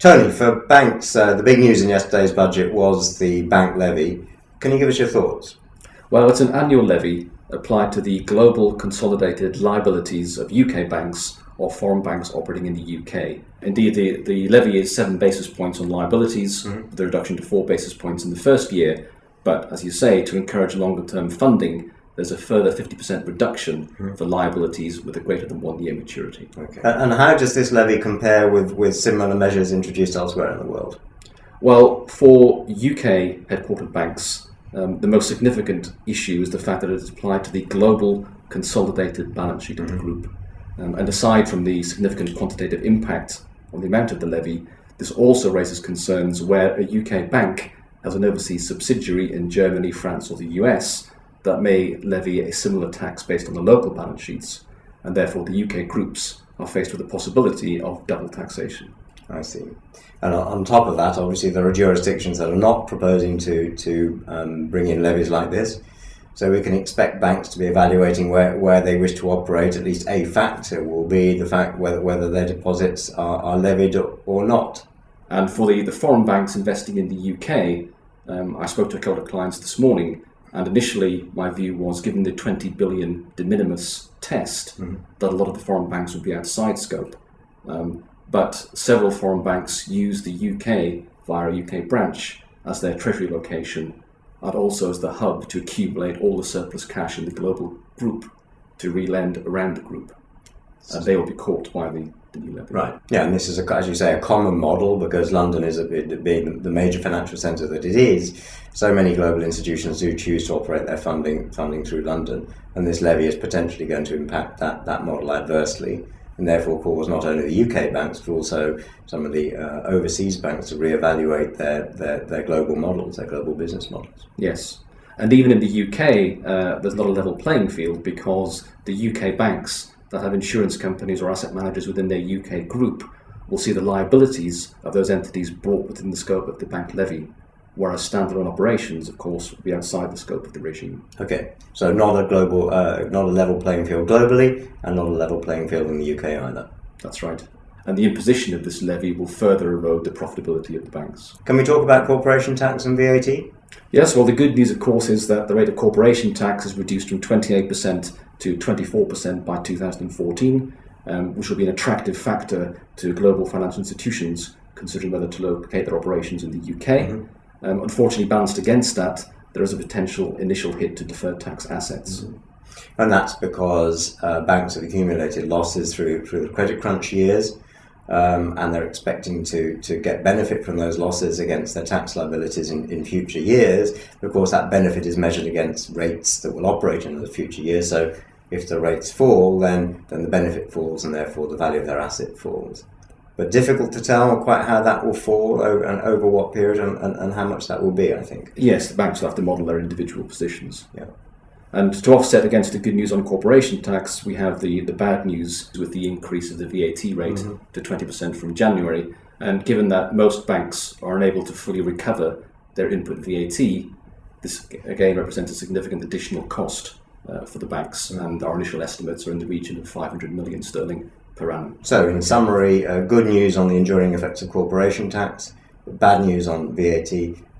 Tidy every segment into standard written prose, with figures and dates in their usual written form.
Tony, for banks, the big news in yesterday's budget was the bank levy. Can you give us your thoughts? Well, it's an annual levy applied to the global consolidated liabilities of UK banks or foreign banks operating in the UK. Indeed, the levy is 7 basis points on liabilities, with the reduction to 4 basis points in the first year. But as you say, to encourage longer-term funding, there's a further 50% reduction for liabilities with a greater than 1 year maturity. Okay. And how does this levy compare with similar measures introduced elsewhere in the world? Well, for UK headquartered banks, the most significant issue is the fact that it is applied to the global consolidated balance sheet of the group. And aside from the significant quantitative impact on the amount of the levy, this also raises concerns where a UK bank has an overseas subsidiary in Germany, France or the US that may levy a similar tax based on the local balance sheets, and therefore the UK groups are faced with the possibility of double taxation. I see. And on top of that, obviously there are jurisdictions that are not proposing to bring in levies like this. So we can expect banks to be evaluating where they wish to operate. At least a factor will be the fact whether their deposits are levied or not. And for the foreign banks investing in the UK, I spoke to a couple of clients this morning, and initially my view was, given the 20 billion de minimis test, that a lot of the foreign banks would be outside scope. But several foreign banks use the UK via a UK branch as their treasury location, and also as the hub to accumulate all the surplus cash in the global group to re-lend around the group. They will be caught by the new levy. Right. Yeah, and this is, as you say, a common model because London is being the major financial centre that it is. So many global institutions do choose to operate their funding through London, and this levy is potentially going to impact that model adversely, and therefore cause not only the UK banks but also some of the overseas banks to reevaluate their global models, their global business models. Yes. And even in the UK, there's not a level playing field because the UK banks that have insurance companies or asset managers within their UK group will see the liabilities of those entities brought within the scope of the bank levy, whereas standalone operations, of course, will be outside the scope of the regime. Okay, so not a level playing field globally, and not a level playing field in the UK either. That's right. And the imposition of this levy will further erode the profitability of the banks. Can we talk about corporation tax and VAT? Yes, well, the good news, of course, is that the rate of corporation tax is reduced from 28% to 24% by 2014, which will be an attractive factor to global financial institutions considering whether to locate their operations in the UK. Unfortunately, balanced against that, there is a potential initial hit to deferred tax assets. And that's because banks have accumulated losses through the credit crunch years, and they're expecting to get benefit from those losses against their tax liabilities in future years. Of course, that benefit is measured against rates that will operate in the future years. So if the rates fall, then the benefit falls, and therefore the value of their asset falls. But difficult to tell quite how that will fall over what period and how much that will be, I think. Yes, the banks will have to model their individual positions. Yeah. And to offset against the good news on corporation tax, we have the bad news with the increase of the VAT rate to 20% from January. And given that most banks are unable to fully recover their input VAT, this again represents a significant additional cost for the banks. And our initial estimates are in the region of 500 million sterling per annum. So in summary, good news on the enduring effects of corporation tax, bad news on VAT,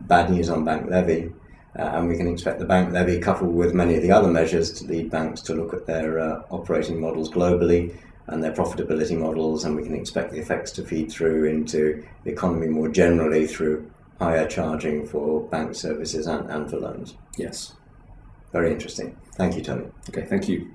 bad news on bank levy. And we can expect the bank levy, coupled with many of the other measures, to lead banks to look at their operating models globally and their profitability models, and we can expect the effects to feed through into the economy more generally through higher charging for bank services and for loans. Yes. Very interesting. Thank you, Tony. Okay, thank you.